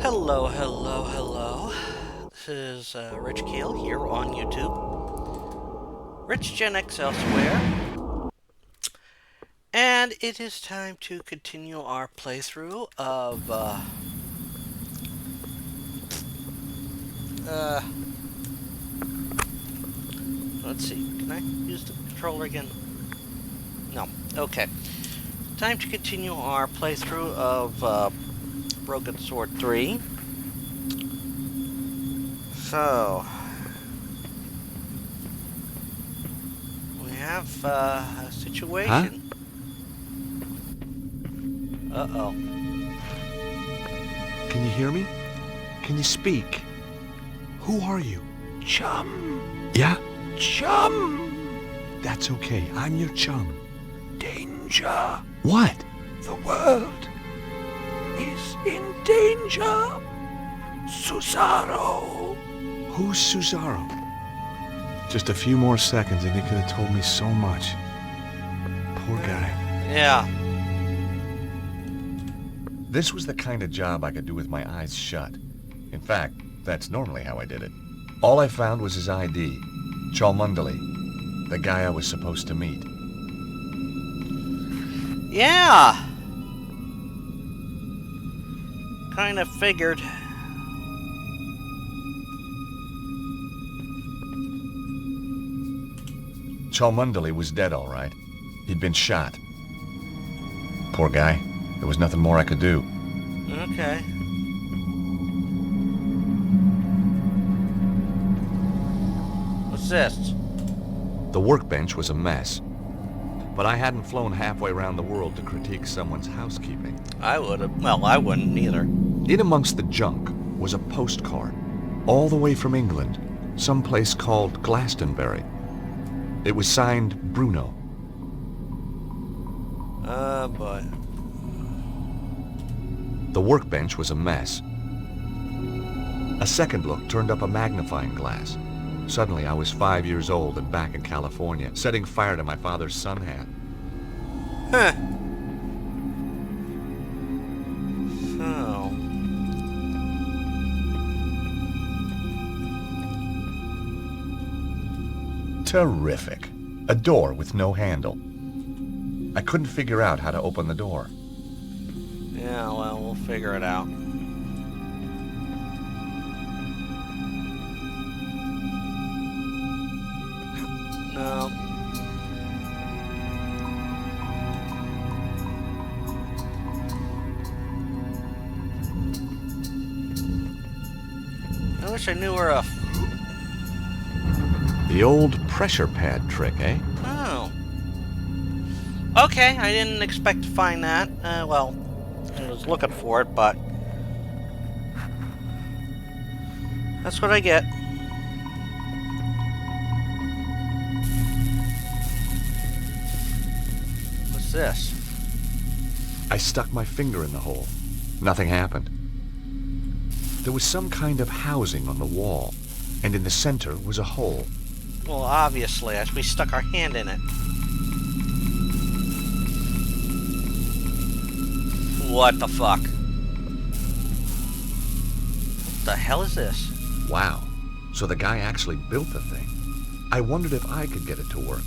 Hello, hello, hello. This is Rich Keel here on YouTube. Rich Gen X elsewhere. And it is time to continue our playthrough of, uh, let's see. Can I use the controller again? No. Okay. Time to continue our playthrough of, Broken Sword 3. So, we have a Huh? situation. Uh-oh. Can you hear me? Can you speak? Who are you? Chum. Yeah? Chum. That's okay. I'm your chum. Danger. What? The world is in danger. Susaro. Who's Susaro? Just a few more seconds and he could have told me so much. Poor guy. Yeah. This was the kind of job I could do with my eyes shut. In fact, that's normally how I did it. All I found was his ID, Cholmundali, the guy I was supposed to meet. Yeah. Kind of figured. Cholmundali was dead, all right. He'd been shot. Poor guy. There was nothing more I could do. Okay. What's this? The workbench was a mess. But I hadn't flown halfway around the world to critique someone's housekeeping. I would have. Well, I wouldn't either. In amongst the junk was a postcard, all the way from England, someplace called Glastonbery. It was signed Bruno. But The workbench was a mess. A second look turned up a magnifying glass. Suddenly I was 5 years old and back in California, setting fire to my father's sun hat. Huh. So. Terrific. A door with no handle. I couldn't figure out how to open the door. Yeah, well, we'll figure it out. No. I wish I knew where a... The old pressure pad trick, eh? Oh. Okay, I didn't expect to find that. Well, I was looking for it, but... that's what I get. What's this? I stuck my finger in the hole. Nothing happened. There was some kind of housing on the wall, and in the center was a hole. Well, obviously, as we stuck our hand in it. What the fuck? What the hell is this? Wow. So the guy actually built the thing. I wondered if I could get it to work.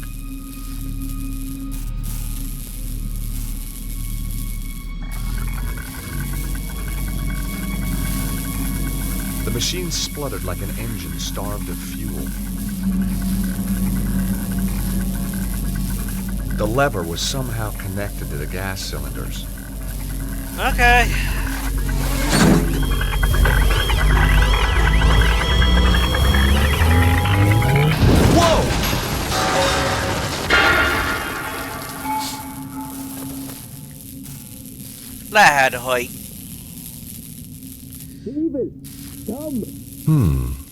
The machine spluttered like an engine starved of fuel. The lever was somehow connected to the gas cylinders. Okay. Whoa! That had to hurt.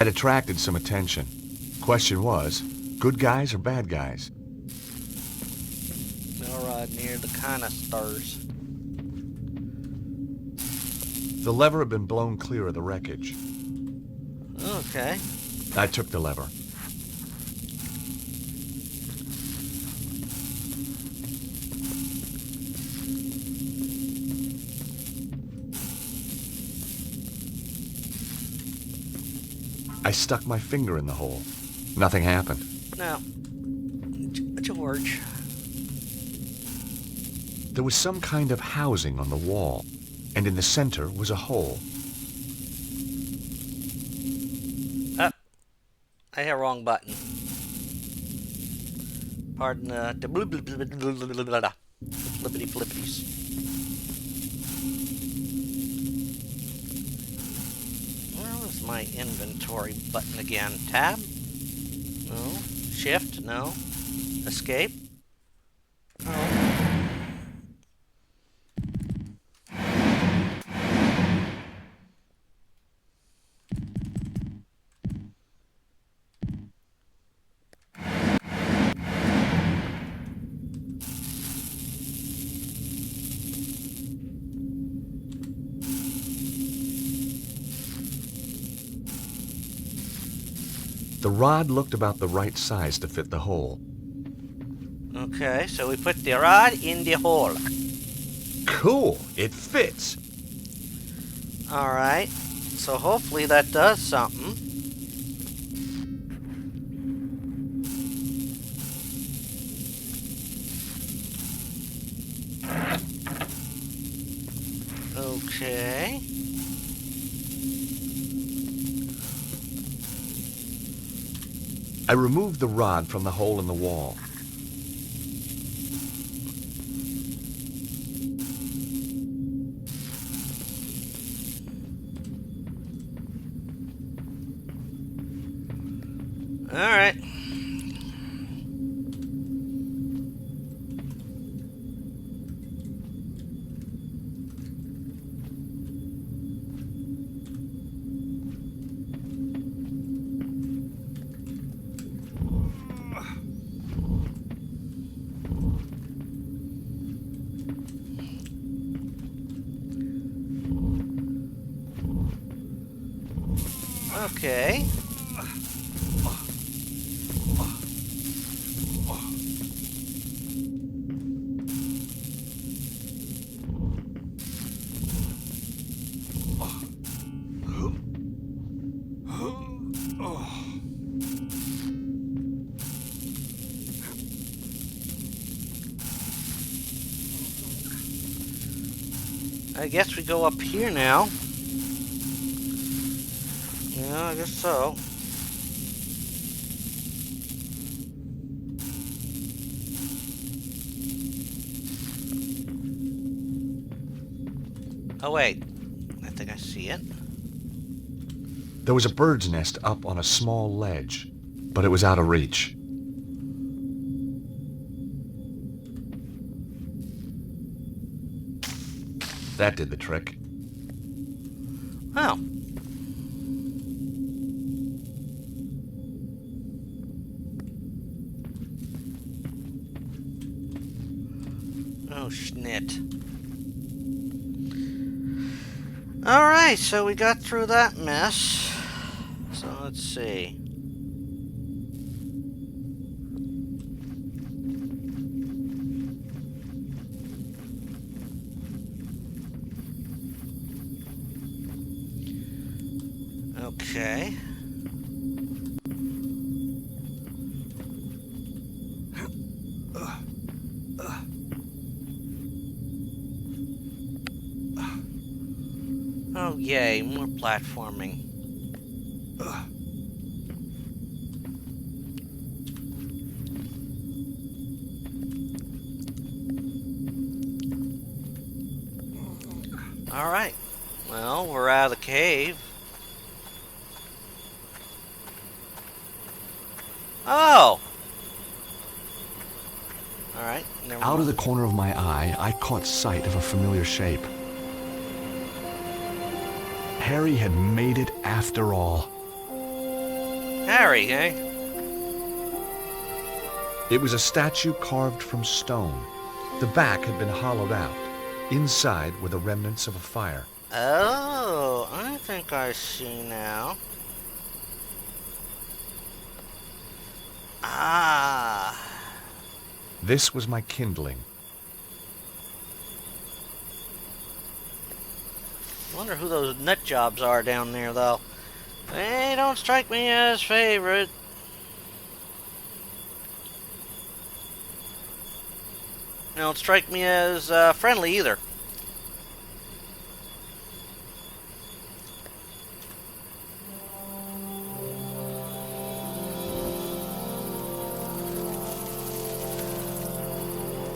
It attracted some attention. Question was, good guys or bad guys? Mill rod near the canisters. The lever had been blown clear of the wreckage. Okay. I took the lever. I stuck my finger in the hole. Nothing happened. No. George. There was some kind of housing on the wall, and in the center was a hole. Oh, I hit a wrong button. Pardon the flippity flippities. Where was my inventory button again? Tab? No. Shift? No. Escape? No. The rod looked about the right size to fit the hole. Okay, so we put the rod in the hole. Cool! It fits! Alright, so hopefully that does something. Okay. I removed the rod from the hole in the wall. Alright. Okay. I guess we go up here now. Yeah, I guess so. Oh wait, I think I see it. There was a bird's nest up on a small ledge, but it was out of reach. That did the trick. Oh. Oh, schnit. Alright, so we got through that mess. So let's see. Okay. Oh, yay, more platforming. Alright. Well, we're out of the cave. Oh! Alright, never Out of mind. the corner of my eye, I caught sight of a familiar shape. Harry had made it after all. Harry, eh? It was a statue carved from stone. The back had been hollowed out. Inside were the remnants of a fire. Oh, I think I see now. Ah. This was my kindling. I wonder who those nut jobs are down there, though. They don't strike me as favorite. They don't strike me as friendly either.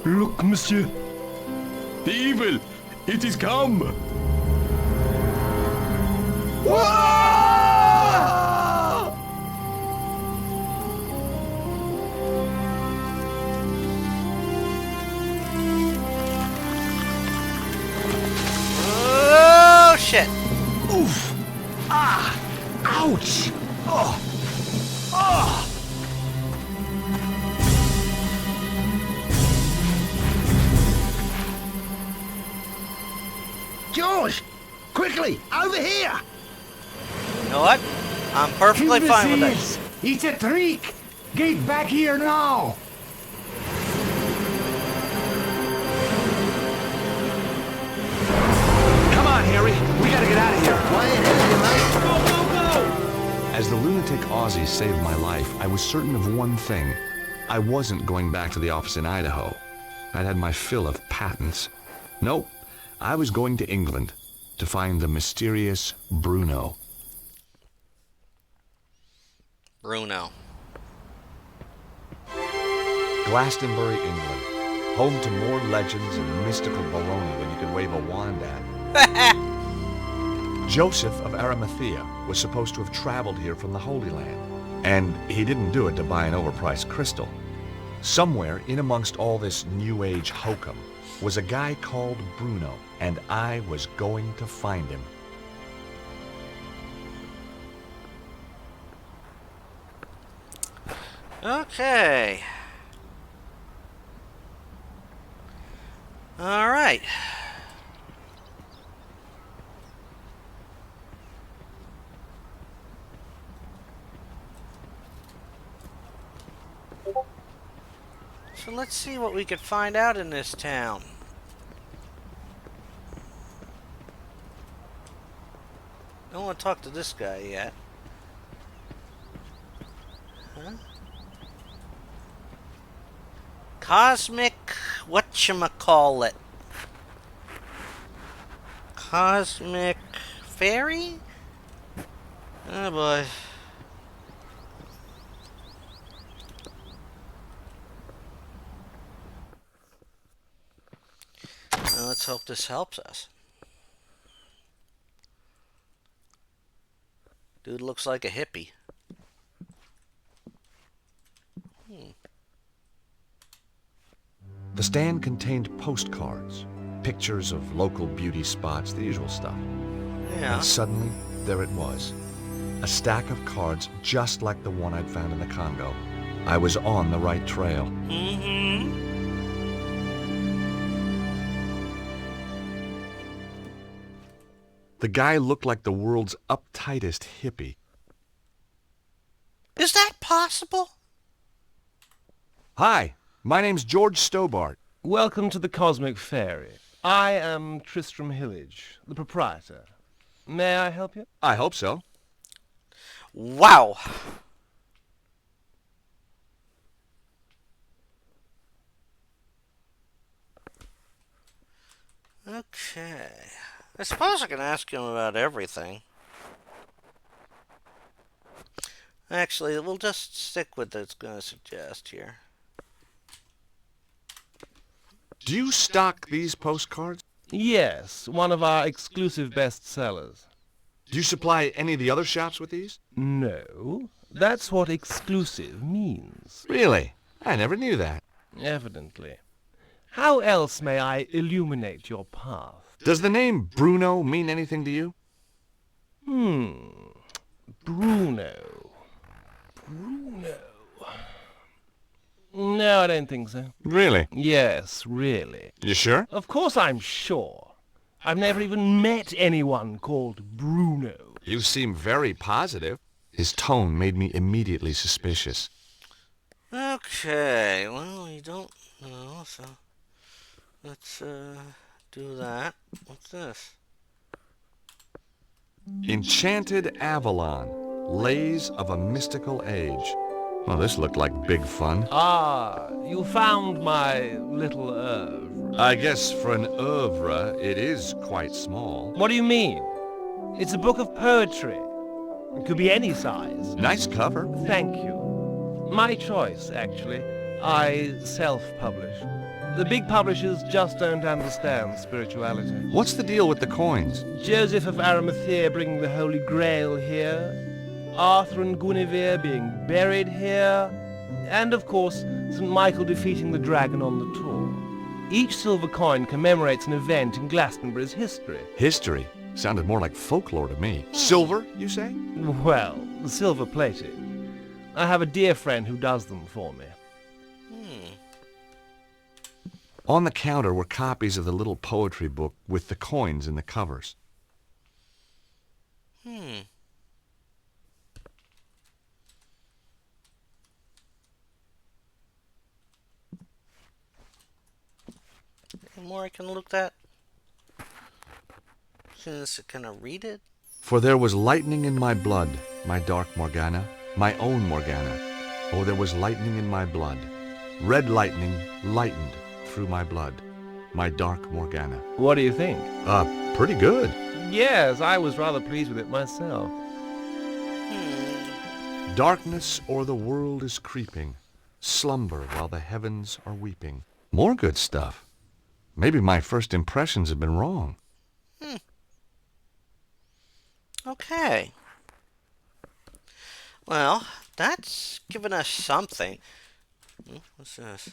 Look, monsieur. The evil! It is come! Oh, shit. Oof! Ah! Ouch! Oh! Oh! George! Quickly! Over here! You know what? I'm perfectly fine with this. that. It's a trick! Get back here now! Come on, Harry. We gotta get out of here. Quiet, mate. Go, go, go! As the lunatic Aussie saved my life, I was certain of one thing. I wasn't going back to the office in Idaho. I'd had my fill of patents. Nope, I was going to England to find the mysterious Bruno. Bruno. Glastonbery, England. Home to more legends and mystical baloney than you could wave a wand at. Joseph of Arimathea was supposed to have traveled here from the Holy Land. And he didn't do it to buy an overpriced crystal. Somewhere in amongst all this New Age hokum was a guy called Bruno, and I was going to find him. Okay. All right. So let's see what we could find out in this town. I don't want to talk to this guy yet. Huh? Cosmic whatchamacallit. Cosmic fairy? Oh boy. Well, let's hope this helps us. Dude looks like a hippie. The stand contained postcards, pictures of local beauty spots, the usual stuff. Yeah. And suddenly, there it was. A stack of cards just like the one I'd found in the Congo. I was on the right trail. Mm-hmm. The guy looked like the world's uptightest hippie. Is that possible? Hi, my name's George Stobart. Welcome to the Cosmic Fairy. I am Tristram Hillage, the proprietor. May I help you? I hope so. Wow. Okay. I suppose I can ask him about everything. Actually, we'll just stick with what it's going to suggest here. Do you stock these postcards? Yes, one of our exclusive bestsellers. Do you supply any of the other shops with these? No, that's what exclusive means. Really? I never knew that. Evidently. How else may I illuminate your path? Does the name Bruno mean anything to you? Bruno. No, I don't think so. Really? Yes, really. You sure? Of course I'm sure. I've never even met anyone called Bruno. You seem very positive. His tone made me immediately suspicious. Okay, well, we don't know, so let's do that. What's this? Enchanted Avalon, Lays of a Mystical Age. Well, this looked like big fun. Ah, you found my little oeuvre. I guess for an oeuvre, it is quite small. What do you mean? It's a book of poetry. It could be any size. Nice cover. Thank you. My choice, actually. I self-publish. The big publishers just don't understand spirituality. What's the deal with the coins? Joseph of Arimathea bringing the Holy Grail here, Arthur and Guinevere being buried here, and of course, St. Michael defeating the dragon on the tour. Each silver coin commemorates an event in Glastonbery's history. History? Sounded more like folklore to me. Silver, you say? Well, silver-plated. I have a dear friend who does them for me. On the counter were copies of the little poetry book with the coins in the covers. Any more I can look at? Can I read it? For there was lightning in my blood, my dark Morgana, my own Morgana. Oh, there was lightning in my blood. Red lightning lightened through my blood, my dark Morgana. What do you think? Pretty good. Yes, I was rather pleased with it myself. Darkness o'er the world is creeping, slumber while the heavens are weeping. More good stuff. Maybe my first impressions have been wrong. Okay. Well, that's given us something. What's this?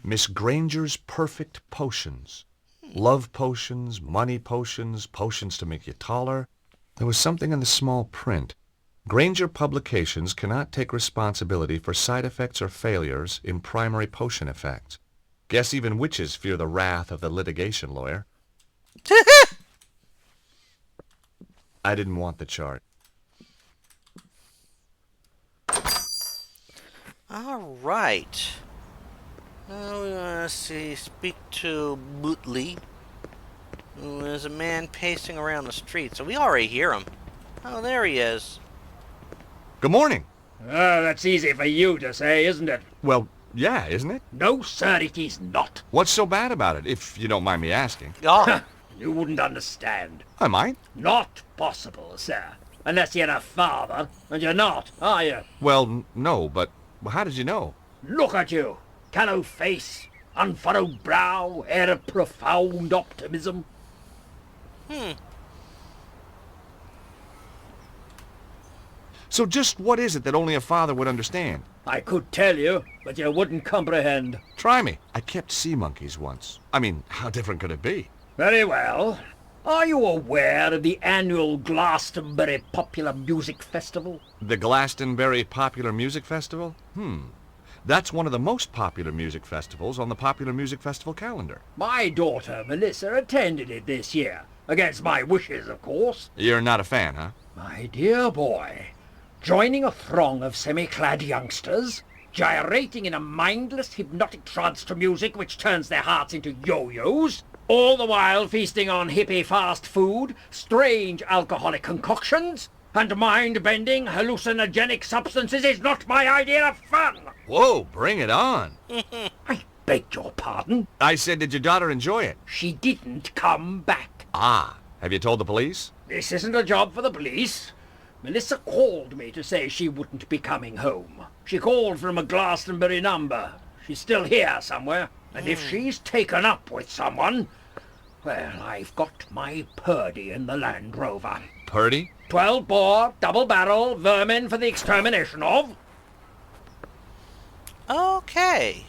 Miss Granger's Perfect Potions. Love potions, money potions, potions to make you taller. There was something in the small print. Granger Publications cannot take responsibility for side effects or failures in primary potion effects. Guess even witches fear the wrath of the litigation lawyer. I didn't want the chart. All right. Now we want to see. Speak to Bootley. There's a man pacing around the street, so we already hear him. Oh, there he is. Good morning. That's easy for you to say, isn't it? Well, yeah, isn't it? No, sir, it is not. What's so bad about it, if you don't mind me asking? Oh, You wouldn't understand. I might. Not possible, sir. Unless you're a father, and you're not, are you? Well, no, but how did you know? Look at you. Callow face, unfurrowed brow, air of profound optimism. So just what is it that only a father would understand? I could tell you, but you wouldn't comprehend. Try me. I kept sea monkeys once. I mean, how different could it be? Very well. Are you aware of the annual Glastonbery Popular Music Festival? The Glastonbery Popular Music Festival? That's one of the most popular music festivals on the Popular Music Festival calendar. My daughter, Melissa, attended it this year. Against my wishes, of course. You're not a fan, huh? My dear boy, joining a throng of semi-clad youngsters, gyrating in a mindless hypnotic trance to music which turns their hearts into yo-yos, all the while feasting on hippie fast food, strange alcoholic concoctions, and mind-bending hallucinogenic substances is not my idea of fun! Whoa, bring it on. I beg your pardon? I said, did your daughter enjoy it? She didn't come back. Ah, have you told the police? This isn't a job for the police. Melissa called me to say she wouldn't be coming home. She called from a Glastonbery number. She's still here somewhere. And if she's taken up with someone, well, I've got my Purdy in the Land Rover. Purdy? 12-bore, double-barrel, vermin for the extermination of. okay.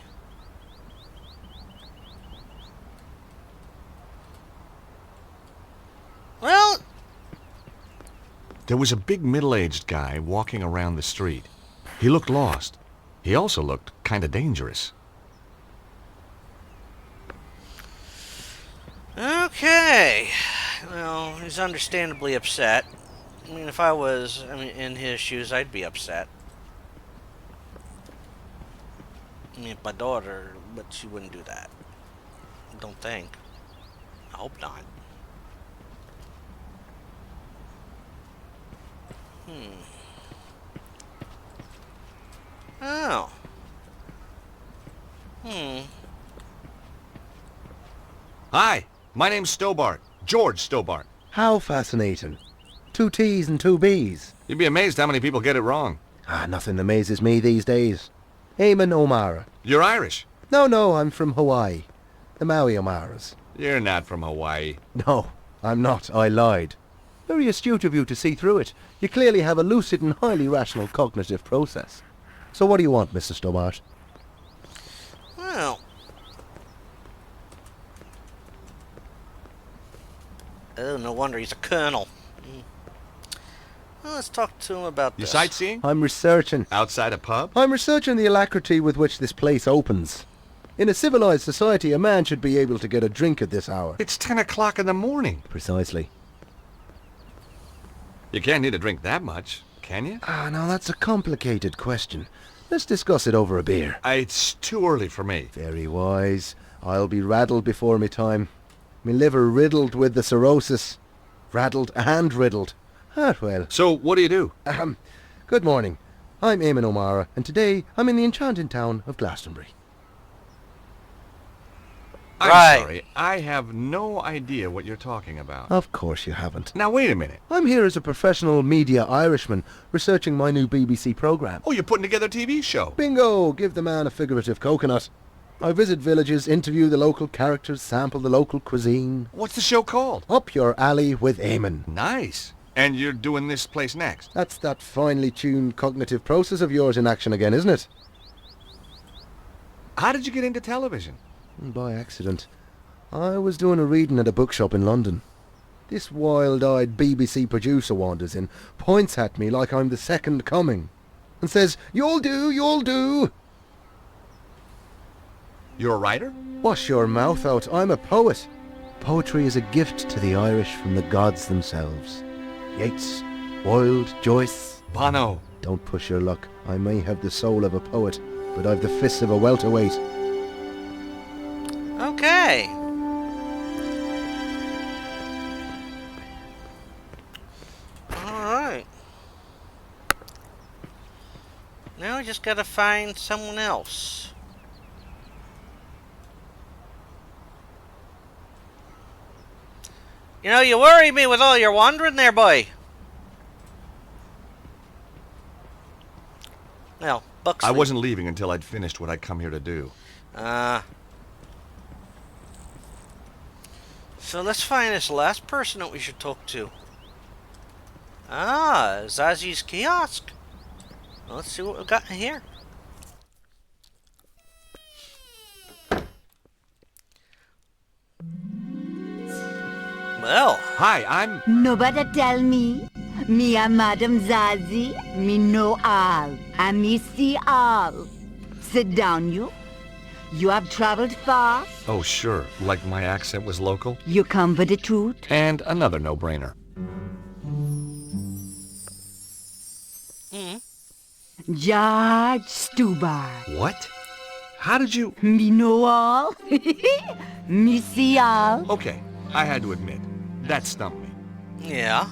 Well, There was a big middle-aged guy walking around the street. He looked lost. He also looked kind of dangerous. okay. Well, he's understandably upset. I mean, if I was, in his shoes, I'd be upset. I mean, my daughter, but she wouldn't do that. Don't think. I hope not. Oh. Hmm. Hi, my name's Stobart. George Stobart. How fascinating. 2 T's and 2 B's. You'd be amazed how many people get it wrong. Nothing amazes me these days. Eamon O'Mara. You're Irish. No, I'm from Hawaii. The Maui O'Maras. You're not from Hawaii. No, I'm not. I lied. Very astute of you to see through it. You clearly have a lucid and highly rational cognitive process. So what do you want, Mr. Stobart? Well. Oh, no wonder he's a colonel. Well, let's talk to him about You this. sightseeing? I'm researching. Outside a pub? I'm researching the alacrity with which this place opens. In a civilized society, a man should be able to get a drink at this hour. It's 10 o'clock in the morning. Precisely. You can't need a drink that much, can you? Now that's a complicated question. Let's discuss it over a beer. It's too early for me. Very wise. I'll be raddled before me time. Me liver riddled with the cirrhosis. Raddled and riddled. Well. So, what do you do? Good morning. I'm Eamon O'Mara, and today I'm in the enchanting town of Glastonbery. I'm Right. sorry, I have no idea what you're talking about. Of course you haven't. Now, wait a minute. I'm here as a professional media Irishman, researching my new BBC programme. Oh, you're putting together a TV show. Bingo! Give the man a figurative coconut. I visit villages, interview the local characters, sample the local cuisine. What's the show called? Up your alley with Eamon. Nice. And you're doing this place next? That's that finely tuned cognitive process of yours in action again, isn't it? How did you get into television? By accident. I was doing a reading at a bookshop in London. This wild-eyed BBC producer wanders in, points at me like I'm the second coming, and says, "You'll do, you'll do." You're a writer? Wash your mouth out, I'm a poet. Poetry is a gift to the Irish from the gods themselves. Yeats, Wilde, Joyce. Bono. Don't push your luck. I may have the soul of a poet, but I've the fists of a welterweight. Okay. Alright. Now we just gotta find someone else. You know, you worry me with all your wandering there, boy. Well, Buxley. I wasn't leaving until I'd finished what I'd come here to do. So let's find this last person that we should talk to. Zazi's kiosk. Well, let's see what we've got in here. Well, Hi, I'm... Nobody tell me. Me a Madam Zazie. Me know all. And me see all. Sit down, you. You have traveled far. Oh, sure. Like my accent was local? You come for the truth. And another no-brainer. George Stubar. What? How did you... Me know all. Me see all. Okay, I had to admit, that stumped me. yeah.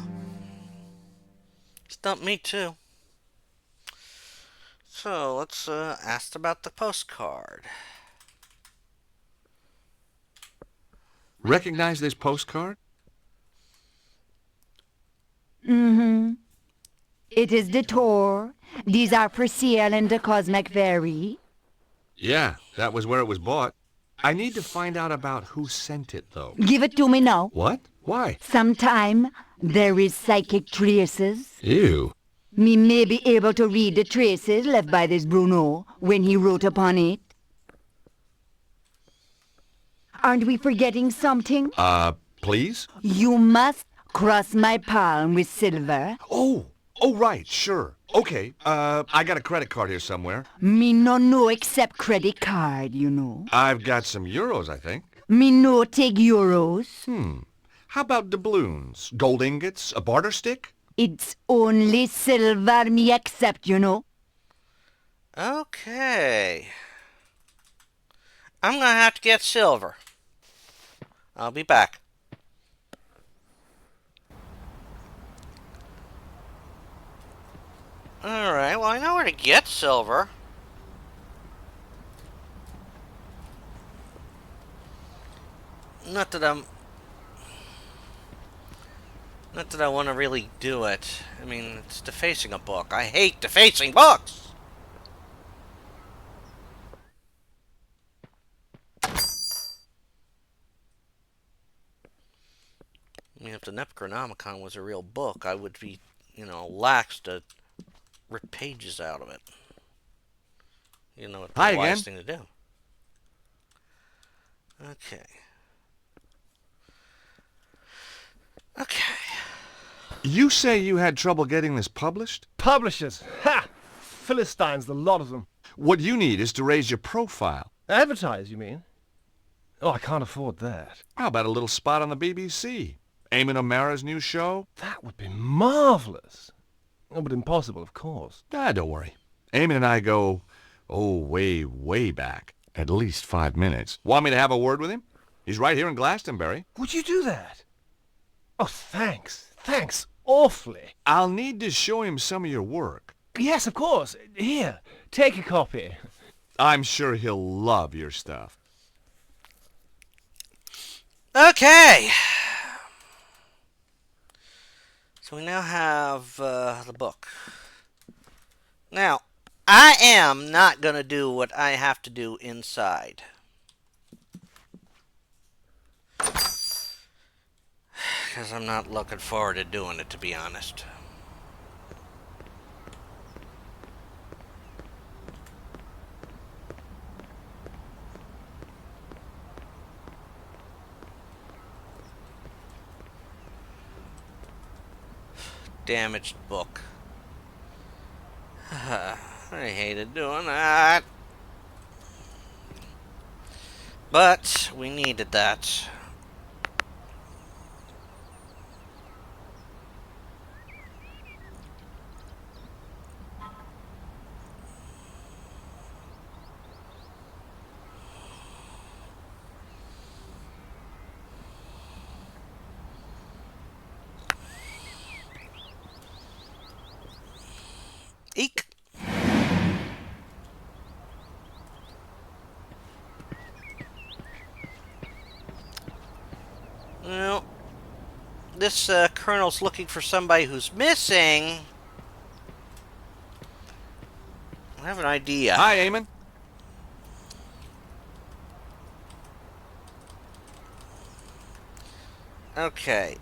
Stumped me too. So let's ask about the postcard. Recognize this postcard? Mm-hmm. It is the tour. These are for sale in the Cosmic Valley. Yeah, that was where it was bought. I need to find out about who sent it, though. Give it to me now. What? Why? Sometime there is psychic traces. Ew. Me may be able to read the traces left by this Bruno when he wrote upon it. Aren't we forgetting something? Please? You must cross my palm with silver. Oh, right, sure. Okay, I got a credit card here somewhere. Me no know except credit card, you know. I've got some euros, I think. Me no take euros. How about doubloons? Gold ingots? A barter stick? It's only silver me accept, you know. Okay. I'm gonna have to get silver. I'll be back. Alright, well, I know where to get silver. Not that I'm... Not that I want to really do it. I mean, it's defacing a book. I hate defacing books! I mean, if the Necronomicon was a real book, I would be, lax to rip pages out of it. You know, it's the Hi wise again. thing to do. Okay. Okay. You say you had trouble getting this published? Publishers! Ha! Philistines, the lot of them. What you need is to raise your profile. Advertise, you mean? Oh, I can't afford that. How about a little spot on the BBC? Eamon O'Mara's new show? That would be marvelous. Oh, but impossible, of course. Don't worry. Eamon and I go, way, way back. At least 5 minutes. Want me to have a word with him? He's right here in Glastonbery. Would you do that? Oh, thanks. Thanks awfully. I'll need to show him some of your work. Yes, of course. Here, take a copy. I'm sure he'll love your stuff. Okay. So we now have the book. Now, I am not going to do what I have to do inside. Because I'm not looking forward to doing it, to be honest. Damaged book. I hated doing that. But we needed that. Eek. Well, this colonel's looking for somebody who's missing. I have an idea. Hi, Eamon. Okay.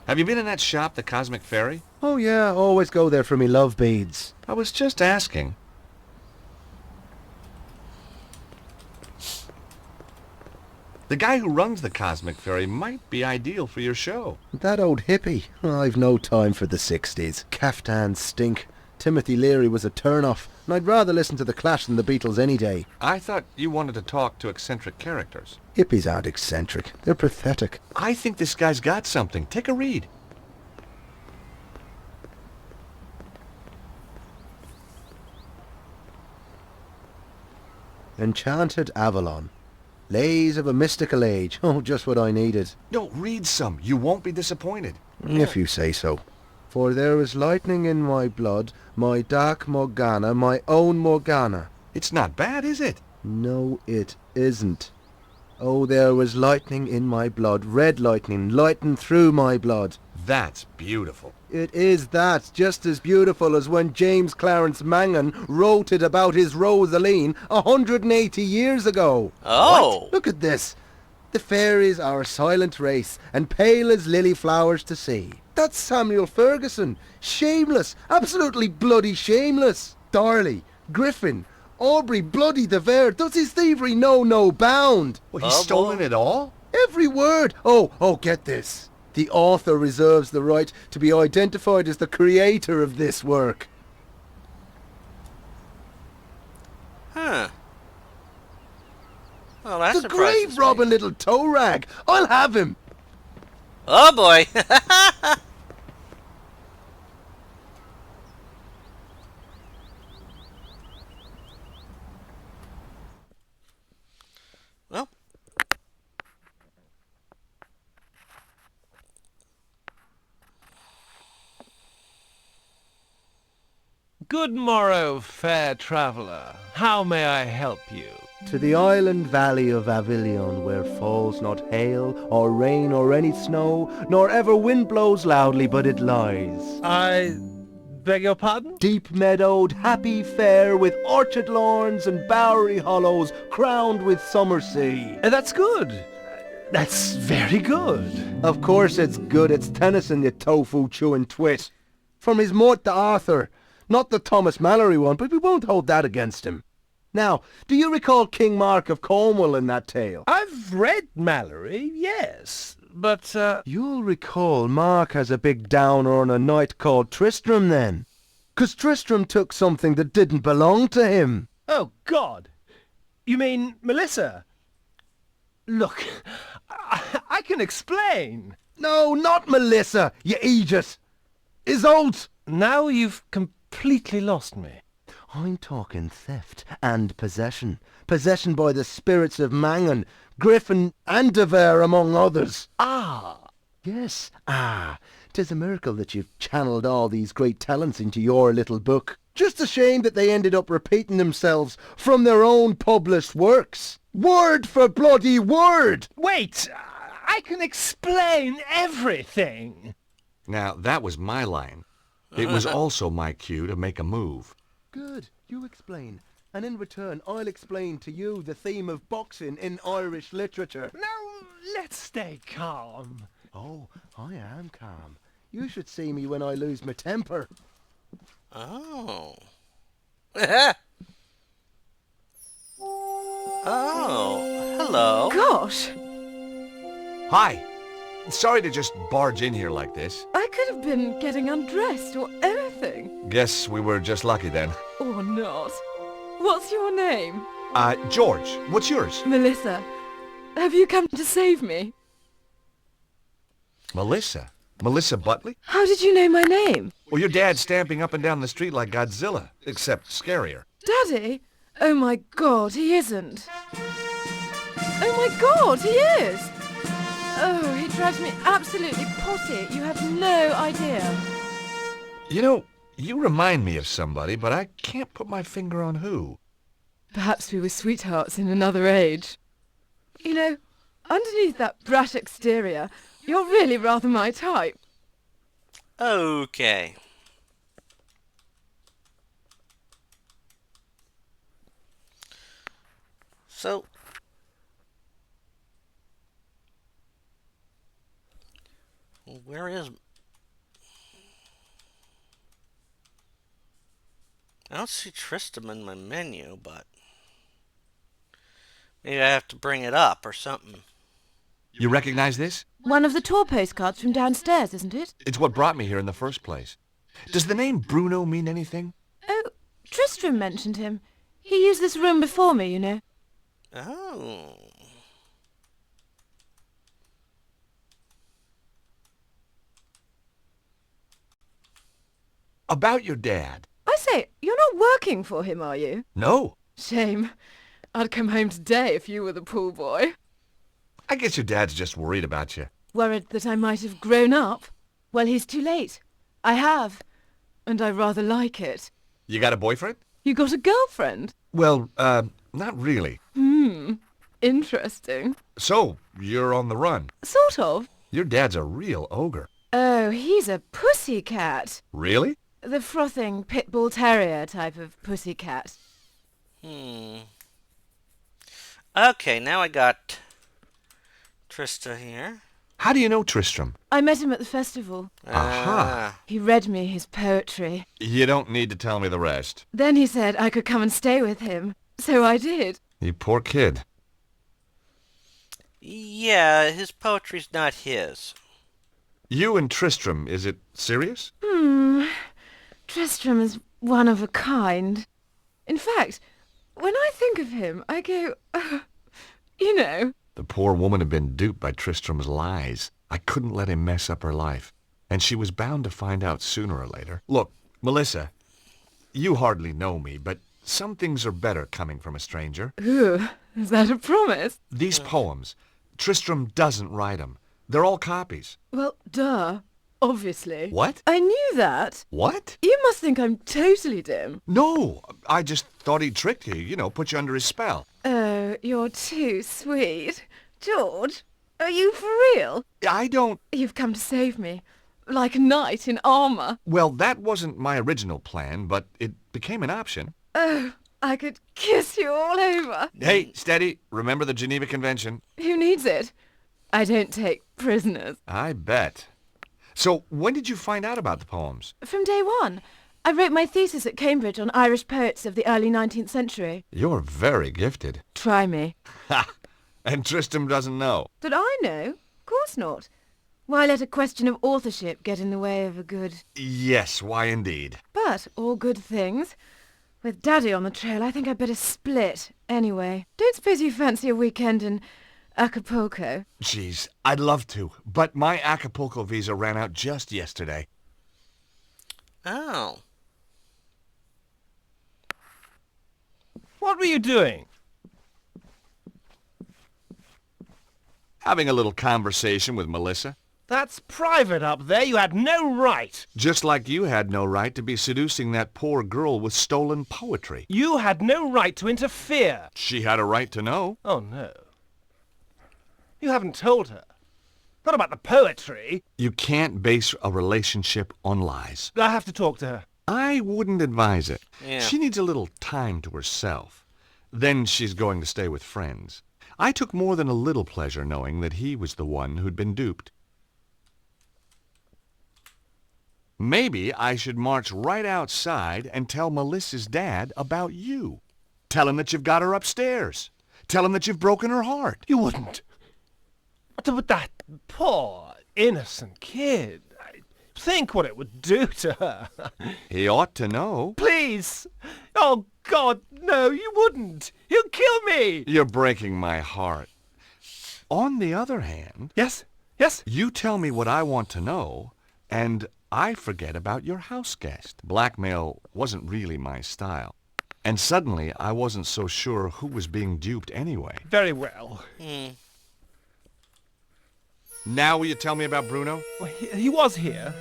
Have you been in that shop, the Cosmic Fairy? Oh yeah, always go there for me love beads. I was just asking. The guy who runs the Cosmic Fairy might be ideal for your show. That old hippie. I've no time for the 60s. Caftans stink. Timothy Leary was a turn-off, and I'd rather listen to the Clash than the Beatles any day. I thought you wanted to talk to eccentric characters. Hippies aren't eccentric. They're pathetic. I think this guy's got something. Take a read. Enchanted Avalon. Lays of a mystical age. Oh, just what I needed. No, read some. You won't be disappointed. If you say so. For there is lightning in my blood, my dark Morgana, my own Morgana. It's not bad, is it? No, it isn't. Oh, there was lightning in my blood, red lightning, lighting through my blood. That's beautiful. It is that, just as beautiful as when James Clarence Mangan wrote it about his Rosaline 180 years ago. Oh. What? Look at this. The fairies are a silent race, and pale as lily flowers to see. That's Samuel Ferguson. Shameless, absolutely bloody shameless. Darley, Griffin, Aubrey, bloody the Vere. Does his thievery know no bound? Well, he's stolen it all? Every word. Oh, get this. The author reserves the right to be identified as the creator of this work. Huh. Well, that's The grave robbing little toe rag. I'll have him. Oh boy. Good morrow, fair traveller. How may I help you? To the island valley of Avilion, where falls not hail, or rain, or any snow, nor ever wind blows loudly, but it lies. I beg your pardon? Deep meadowed, happy fair, with orchard lawns and bowery hollows, crowned with summer sea. That's good. That's very good. Of course it's good. It's Tennyson, you tofu-chewing twit. From his mort to Arthur. Not the Thomas Mallory one, but we won't hold that against him. Now, do you recall King Mark of Cornwall in that tale? I've read Mallory, yes, but, You'll recall Mark has a big downer on a knight called Tristram then. 'Cause Tristram took something that didn't belong to him. oh, God. You mean Melissa? Look, I can explain. No, not Melissa, you idiot. Isolde! Now you've completely lost me. I'm talking theft and possession. Possession by the spirits of Mangan, Griffin and De Vere, among others. Ah, Yes, 'tis a miracle that you've channeled all these great talents into your little book. Just a shame that they ended up repeating themselves from their own published works. Word for bloody word! wait, I can explain everything. Now, that was my line. It was also my cue to make a move. Good, you explain. And in return, I'll explain to you the theme of boxing in Irish literature. Now, let's stay calm. Oh, I am calm. You should see me when I lose my temper. Oh. Oh, hello. Gosh, Hi! Sorry to just barge in here like this. I could have been getting undressed or anything. Guess we were just lucky then. Or not. What's your name? George, what's yours? Melissa. Have you come to save me? Melissa? Melissa Butley? How did you know my name? Well, your dad's stamping up and down the street like Godzilla, except scarier. Daddy? Oh my God, he isn't. Oh my God, he is! Oh, he drives me absolutely potty. You have no idea. You know, you remind me of somebody, but I can't put my finger on who. Perhaps we were sweethearts in another age. You know, underneath that brat exterior, you're really rather my type. Okay. So, where is... I don't see Tristram in my menu, but maybe I have to bring it up or something. You recognize this? One of the tour postcards from downstairs, isn't it? It's what brought me here in the first place. Does the name Bruno mean anything? Oh, Tristram mentioned him. He used this room before me, you know. Oh. About your dad. I say, you're not working for him, are you? No. Shame. I'd come home today if you were the pool boy. I guess your dad's just worried about you. Worried that I might have grown up? Well, he's too late. I have. And I rather like it. You got a boyfriend? You got a girlfriend? Well, not really. Interesting. So, you're on the run. Sort of. Your dad's a real ogre. Oh, he's a pussycat. Really? The frothing pit bull terrier type of pussycat. Okay, now I got Trista here. How do you know Tristram? I met him at the festival. Aha. He read me his poetry. You don't need to tell me the rest. Then he said I could come and stay with him. So I did. You poor kid. Yeah, his poetry's not his. You and Tristram, is it serious? Tristram is one of a kind. In fact, when I think of him, I go, you know. The poor woman had been duped by Tristram's lies. I couldn't let him mess up her life. And she was bound to find out sooner or later. Look, Melissa, you hardly know me, but some things are better coming from a stranger. Ooh, is that a promise? These poems, Tristram doesn't write them. They're all copies. Well, duh. obviously. What? I knew that. What? You must think I'm totally dim. No, I just thought he tricked you, put you under his spell. Oh, you're too sweet. George, are you for real? I don't... You've come to save me. Like a knight in armour. Well, that wasn't my original plan, but it became an option. Oh, I could kiss you all over. Hey, steady. Remember the Geneva Convention? Who needs it? I don't take prisoners. I bet. So, when did you find out about the poems? From day one. I wrote my thesis at Cambridge on Irish poets of the early 19th century. You're very gifted. Try me. Ha! And Tristram doesn't know. Did I know? Of course not. Why let a question of authorship get in the way of a good... Yes, why indeed. But all good things. With Daddy on the trail, I think I'd better split. Anyway, don't suppose you fancy a weekend in Acapulco? Jeez, I'd love to, but my Acapulco visa ran out just yesterday. Oh. What were you doing? Having a little conversation with Melissa. That's private up there. You had no right. Just like you had no right to be seducing that poor girl with stolen poetry. You had no right to interfere. She had a right to know. Oh, no. You haven't told her. Not about the poetry. You can't base a relationship on lies. I have to talk to her. I wouldn't advise it. Yeah. She needs a little time to herself. Then she's going to stay with friends. I took more than a little pleasure knowing that he was the one who'd been duped. Maybe I should march right outside and tell Melissa's dad about you. Tell him that you've got her upstairs. Tell him that you've broken her heart. You wouldn't. But that poor, innocent kid. Think what it would do to her. He ought to know. Please. Oh, God, no, you wouldn't. He'll kill me. You're breaking my heart. On the other hand, Yes? Yes? you tell me what I want to know, and I forget about your house guest. Blackmail wasn't really my style. And suddenly, I wasn't so sure who was being duped anyway. Very well. Now will you tell me about Bruno? Well, he was here,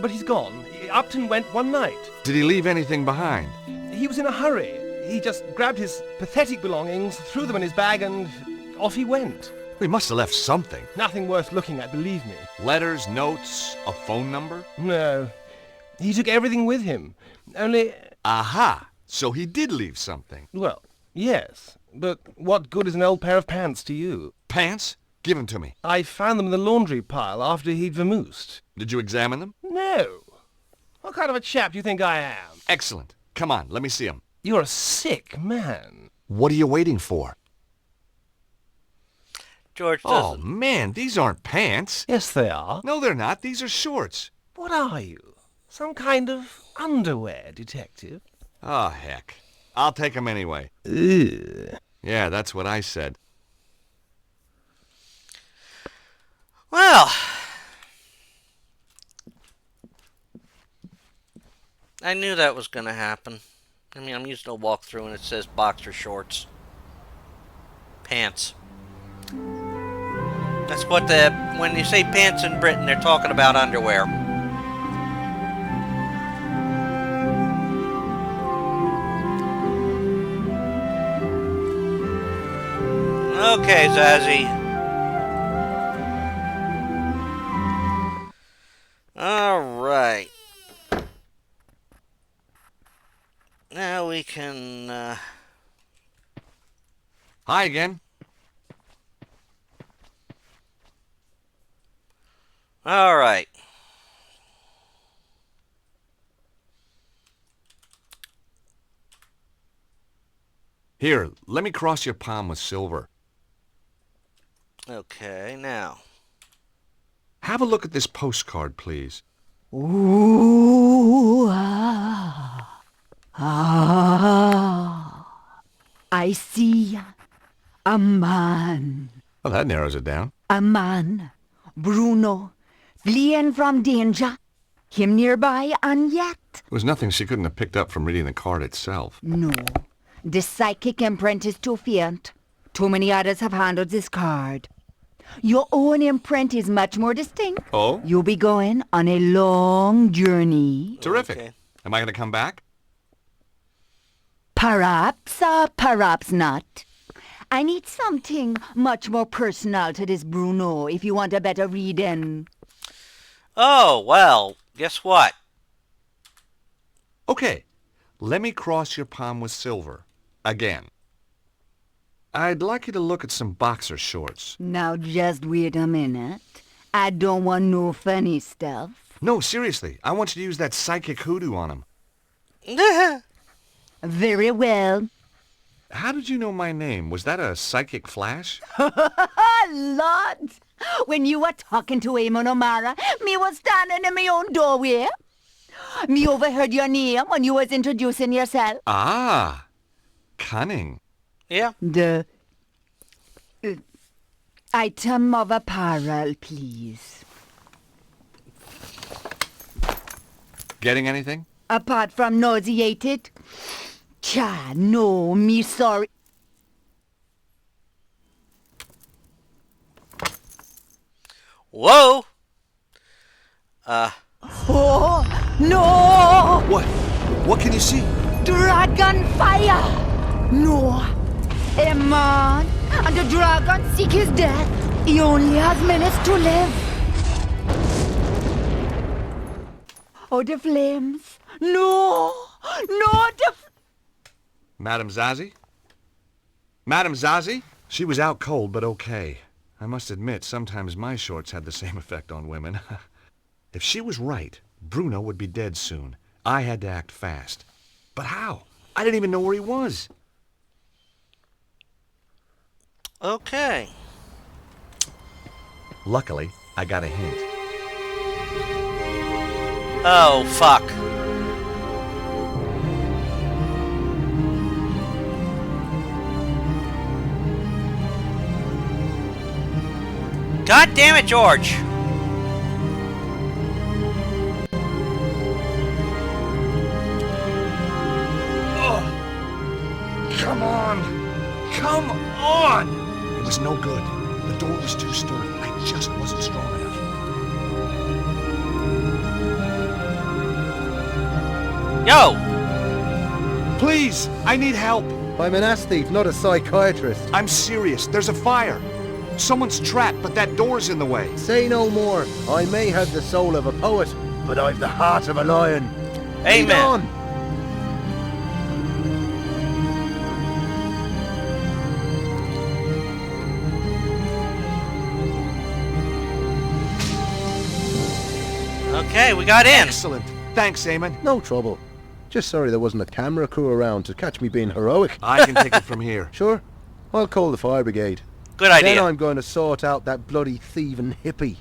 but he's gone. Upton went one night. Did he leave anything behind? He was in a hurry. He just grabbed his pathetic belongings, threw them in his bag, and off he went. He must have left something. Nothing worth looking at, believe me. Letters, notes, a phone number? No. He took everything with him. Only... Aha! So he did leave something. Well, yes. But what good is an old pair of pants to you? Pants? Give them to me. I found them in the laundry pile after he'd vamoosed. Did you examine them? No. What kind of a chap do you think I am? Excellent. Come on, let me see them. You're a sick man. What are you waiting for? George Oh, doesn't... man, these aren't pants. Yes, they are. No, they're not. These are shorts. What are you? Some kind of underwear detective? Oh, heck. I'll take them anyway. Ugh. Yeah, that's what I said. Well, I knew that was going to happen. I mean, I'm using a walkthrough and it says boxer shorts. Pants. That's what when you say pants in Britain, they're talking about underwear. Okay, Zazzy. Alright. Now we can, Hi again. Alright. Here, let me cross your palm with silver. Okay, now. Have a look at this postcard, please. Ooh, ah, ah. I see a man. Well, that narrows it down. A man, Bruno, fleeing from danger. Him nearby and yet. It was nothing she couldn't have picked up from reading the card itself. No, the psychic imprint is too faint. Too many others have handled this card. Your own imprint is much more distinct. Oh? You'll be going on a long journey. Terrific. Okay. Am I going to come back? Perhaps, perhaps not. I need something much more personal to this Bruno if you want a better reading. Oh, well, guess what? Okay. Let me cross your palm with silver. Again. I'd like you to look at some boxer shorts. Now just wait a minute. I don't want no funny stuff. No, seriously. I want you to use that psychic hoodoo on them. Very well. How did you know my name? Was that a psychic flash? Lord! When you were talking to Eamon O'Mara, me was standing in my own doorway. Me overheard your name when you was introducing yourself. Ah, cunning. Yeah. The item of apparel, please. Getting anything? Apart from nauseated? Cha, no, me sorry. Whoa! Oh, no! What? What can you see? Dragon fire! No. A man and the dragon seek his death. He only has minutes to live. Oh, the flames. No! No, the... Madame Zazie? Madame Zazie? She was out cold, but okay. I must admit, sometimes my shorts had the same effect on women. If she was right, Bruno would be dead soon. I had to act fast. But how? I didn't even know where he was. Okay. Luckily, I got a hint. Oh, fuck. God damn it, George! Come on! Come on! It was no good. The door was too sturdy. I just wasn't strong enough. Yo! Please! I need help! I'm an aesthete, not a psychiatrist. I'm serious. There's a fire. Someone's trapped, but that door's in the way. Say no more. I may have the soul of a poet, but I've the heart of a lion. Lead Amen. on. Okay, we got in. Excellent. Thanks, Eamon. No trouble. Just sorry there wasn't a camera crew around to catch me being heroic. I can take it from here. Sure, I'll call the fire brigade. Good idea. Then I'm going to sort out that bloody thieving hippie.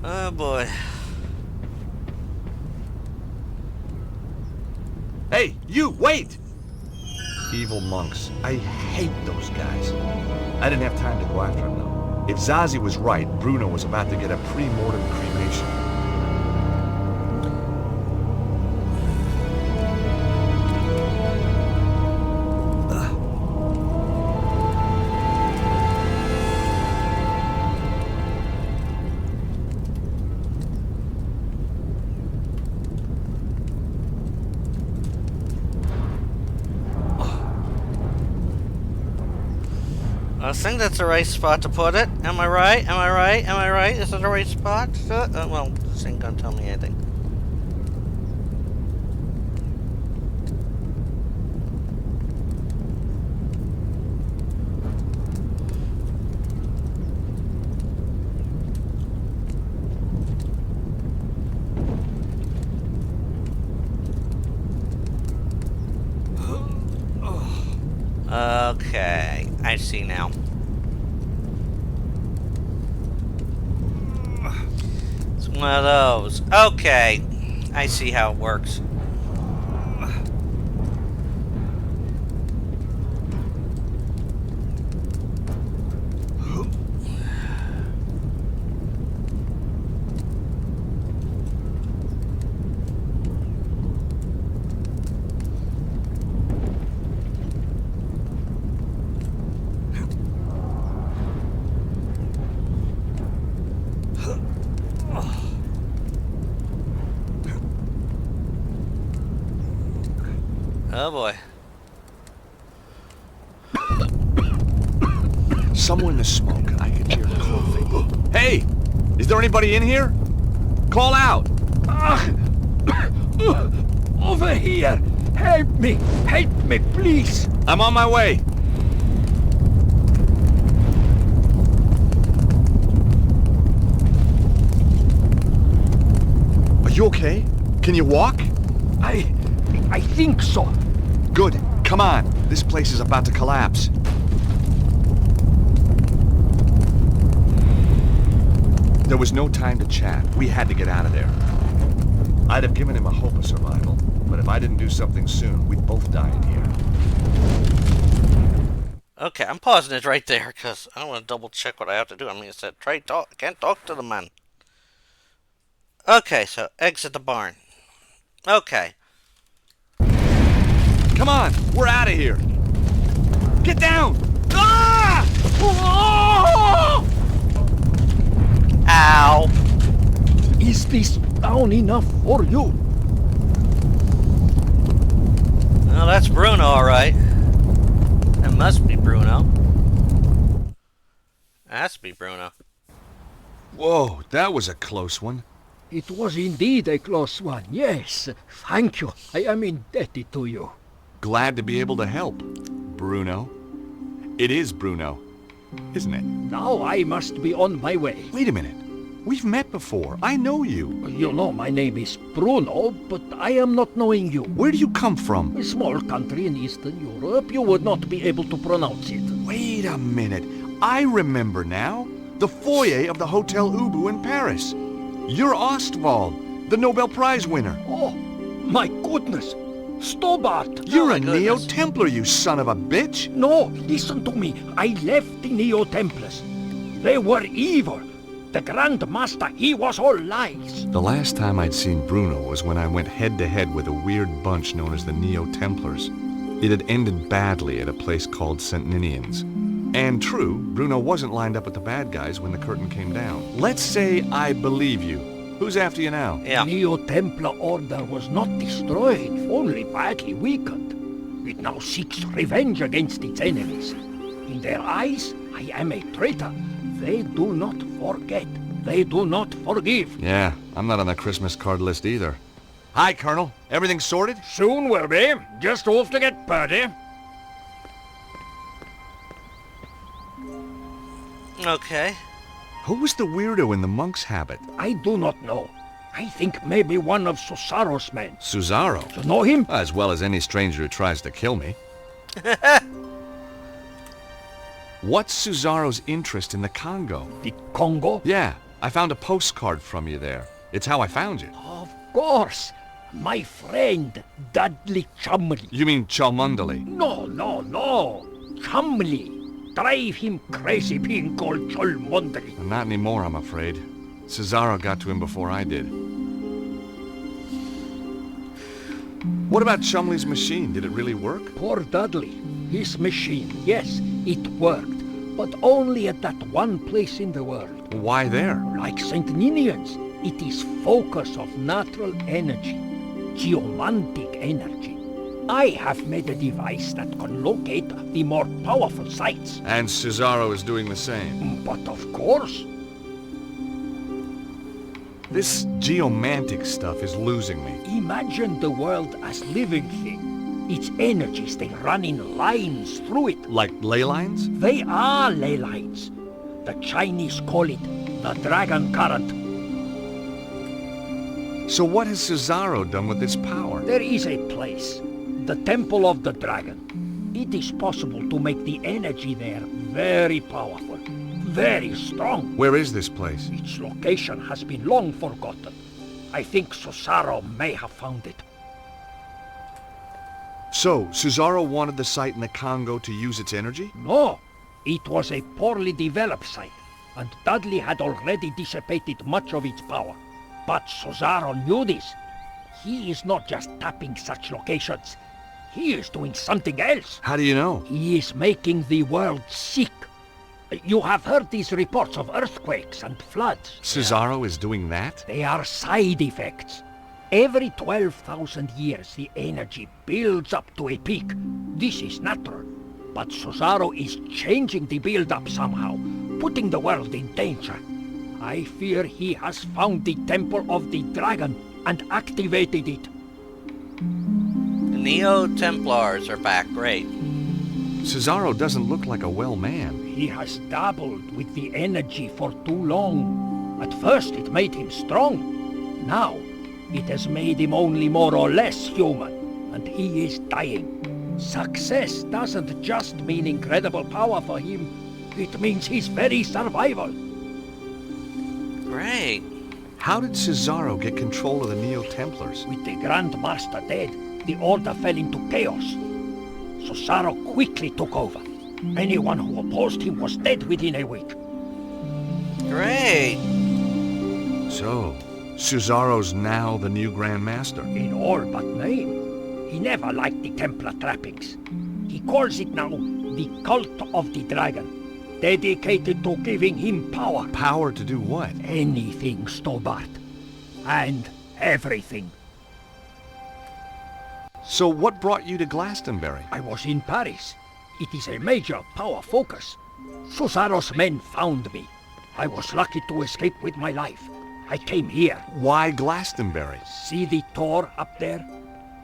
Oh boy. Hey, you, wait! Evil monks. I hate those guys. I didn't have time to go after them, though. If Zazie was right, Bruno was about to get a pre-mortem cremation. I think that's the right spot to put it. Am I right? Am I right? Am I right? Is it the right spot? Well, this ain't gonna tell me anything. Okay, I see now. It's one of those. Okay, I see how it works. Oh boy. Somewhere in the smoke, I could hear coughing. Hey! Is there anybody in here? Call out! Over here! Help me, please! I'm on my way. Are you okay? Can you walk? I think so. Good. Come on. This place is about to collapse. There was no time to chat. We had to get out of there. I'd have given him a hope of survival, but if I didn't do something soon, we'd both die in here. Okay, I'm pausing it right there because I want to double check what I have to do. I mean, it said can't talk to the man. Okay, so exit the barn. Okay. Come on, we're out of here. Get down! Ah! Ow! Is this down enough for you? Well, that's Bruno, alright. That must be Bruno. Has to be Bruno. Whoa, that was a close one. It was indeed a close one, yes. Thank you. I am indebted to you. Glad to be able to help, Bruno. It is Bruno, isn't it? Now I must be on my way. Wait a minute. We've met before. I know you. You know my name is Bruno, but I am not knowing you. Where do you come from? A small country in Eastern Europe, you would not be able to pronounce it. Wait a minute. I remember now. The foyer of the Hotel Ubu in Paris. You're Ostwald, the Nobel Prize winner. Oh, my goodness. Stobart. You're my a goodness. Neo-Templar, you son of a bitch. No, listen to me. I left the Neo-Templars. They were evil. The Grand Master, he was all lies. The last time I'd seen Bruno was when I went head-to-head with a weird bunch known as the Neo-Templars. It had ended badly at a place called St. Ninian's. And true, Bruno wasn't lined up with the bad guys when the curtain came down. Let's say I believe you. Who's after you now? Yeah. The Neo-Templar order was not destroyed, only badly weakened. It now seeks revenge against its enemies. In their eyes, I am a traitor. They do not forget. They do not forgive. Yeah, I'm not on the Christmas card list either. Hi, Colonel. Everything sorted? Soon will be. Just off to get Purdy. Okay. Who was the weirdo in the monk's habit? I do not know. I think maybe one of Susaro's men. Susaro. You know him? As well as any stranger who tries to kill me. What's Susaro's interest in the Congo? The Congo? Yeah, I found a postcard from you there. It's how I found you. Of course. My friend, Dudley Chumley. You mean Cholmondeley? No. Chumley. Drive him crazy being called Cholmondeley. Not anymore, I'm afraid. Susaro got to him before I did. What about Chumley's machine? Did it really work? Poor Dudley. His machine, yes, it worked. But only at that one place in the world. Why there? Like St. Ninian's, it is focus of natural energy. Geomantic energy. I have made a device that can locate the more powerful sites. And Susaro is doing the same. But of course, This geomantic stuff is losing me. imagine the world as living thing. Its energies, they run in lines through it. Like ley lines? They are ley lines. The Chinese call it the dragon current. So what has Susaro done with this power? There is a place, the Temple of the Dragon. It is possible to make the energy there very powerful, very strong. Where is this place? Its location has been long forgotten. I think Susaro may have found it. So, Susaro wanted the site in the Congo to use its energy? No, it was a poorly developed site, and Dudley had already dissipated much of its power. But Susaro knew this. He is not just tapping such locations. He is doing something else. How do you know? He is making the world sick. You have heard these reports of earthquakes and floods. Susaro is doing that? They are side effects. Every 12,000 years, the energy builds up to a peak. This is natural. But Cesaro is changing the build-up somehow, putting the world in danger. I fear he has found the Temple of the Dragon and activated it. The Neo-Templars are back. Great. Cesaro doesn't look like a well man. He has dabbled with the energy for too long. At first it made him strong. Now it has made him only more or less human, and he is dying. Success doesn't just mean incredible power for him. It means his very survival. Great. How did Cesaro get control of the Neo-Templars? With the Grand Master dead, the Order fell into chaos. Cesaro quickly took over. Anyone who opposed him was dead within a week. Great. So, Cesaro's now the new Grand Master. In all but name. He never liked the Templar trappings. He calls it now the Cult of the Dragon, dedicated to giving him power. Power to do what? Anything, Stobart. And everything. So what brought you to Glastonbery? I was in Paris. It is a major power focus. Cesaro's men found me. I was lucky to escape with my life. I came here. Why Glastonbery? See the tower up there?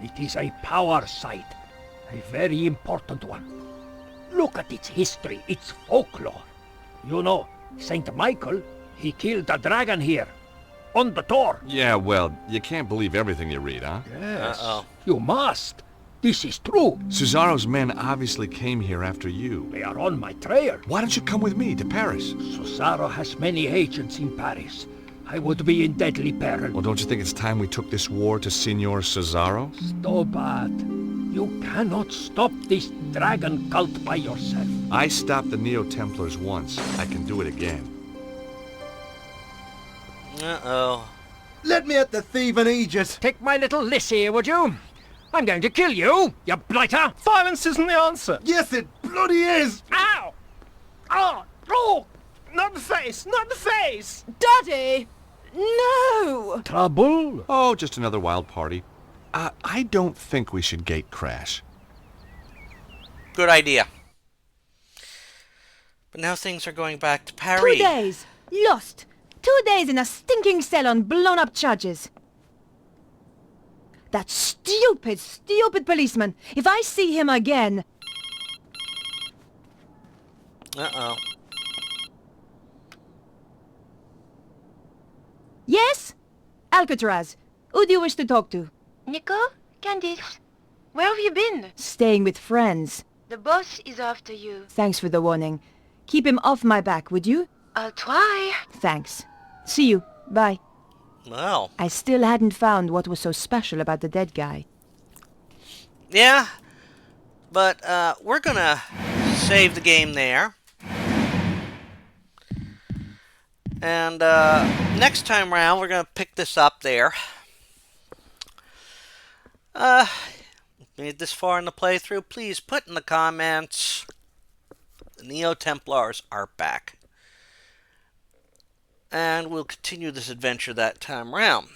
It is a power site. A very important one. Look at its history, its folklore. You know, Saint Michael, he killed a dragon here. On the tour. Yeah, well, you can't believe everything you read, huh? Yes. Uh-oh. You must. This is true. Cesaro's men obviously came here after you. They are on my trail. Why don't you come with me to Paris? Cesaro has many agents in Paris. I would be in deadly peril. Well, don't you think it's time we took this war to Signor Cesaro? Stobart, you cannot stop this dragon cult by yourself. I stopped the Neo-Templars once. I can do it again. Uh-oh. Let me at the thieving Aegis. Take my little Lissy, would you? I'm going to kill you, you blighter! Violence isn't the answer. Yes, it bloody is. Ow! Oh! Oh! Not the face! Not the face! Daddy! No! Trouble? Oh, just another wild party. I don't think we should gate crash. Good idea. But now things are going back to 2 Paris. days. Lost. 2 days in a stinking cell on blown-up charges. That stupid, stupid policeman. If I see him again... Uh-oh. Yes? Alcatraz. Who do you wish to talk to? Nico? Candice? Where have you been? Staying with friends. The boss is after you. Thanks for the warning. Keep him off my back, would you? I'll try. Thanks. See you. Bye. Well, I still hadn't found what was so special about the dead guy. yeah. But we're gonna save the game there. And next time around, we're gonna pick this up there. Made this far in the playthrough, please put in the comments, the Neo-Templars are back. And we'll continue this adventure that time round.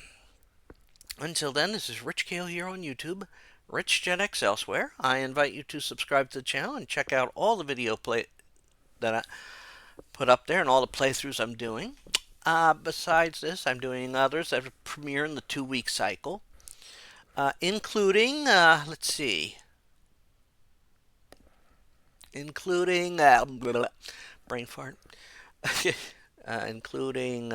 Until then, this is Rich Kale here on YouTube, Rich Gen X elsewhere. I invite you to subscribe to the channel and check out all the video that I put up there and all the playthroughs I'm doing. Besides this, I'm doing others that premiere in the 2-week cycle, including, let's see, including, brain fart, including,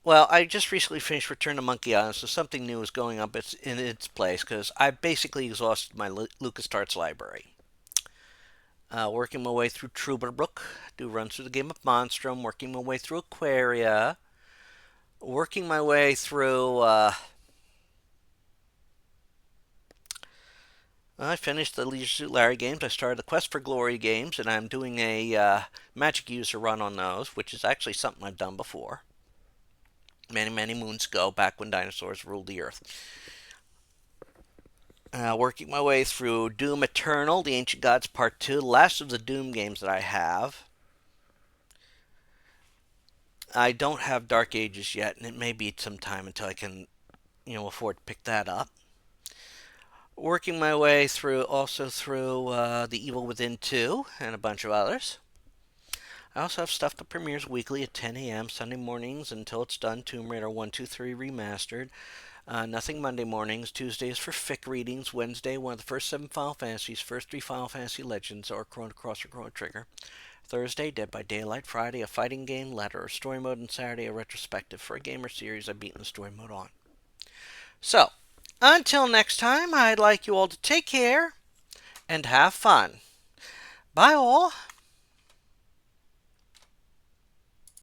well, I just recently finished Return to Monkey Island, so something new is going up in its place, because I basically exhausted my LucasArts library. Working my way through Troublebrook, do runs through the game of Monstrum, working my way through Aquaria, working my way through, I finished the Leisure Suit Larry games, I started the Quest for Glory games, and I'm doing a Magic User run on those, which is actually something I've done before. Many, many moons ago, back when dinosaurs ruled the earth. Working my way through Doom Eternal, The Ancient Gods Part 2, the last of the Doom games that I have. I don't have Dark Ages yet, and it may be some time until I can, afford to pick that up. Working my way through The Evil Within 2 and a bunch of others. I also have stuff that premieres weekly at 10 a.m. Sunday mornings until it's done. Tomb Raider 1, 2, 3 Remastered. Nothing Monday mornings. Tuesdays for fic readings. Wednesday, one of the first 7 Final Fantasies, first 3 Final Fantasy Legends, or Chrono Cross or Chrono Trigger. Thursday, Dead by Daylight. Friday, a fighting game, letter, or story mode. And Saturday, a retrospective for a game or series I've beaten the story mode on. So, until next time, I'd like you all to take care and have fun. Bye all.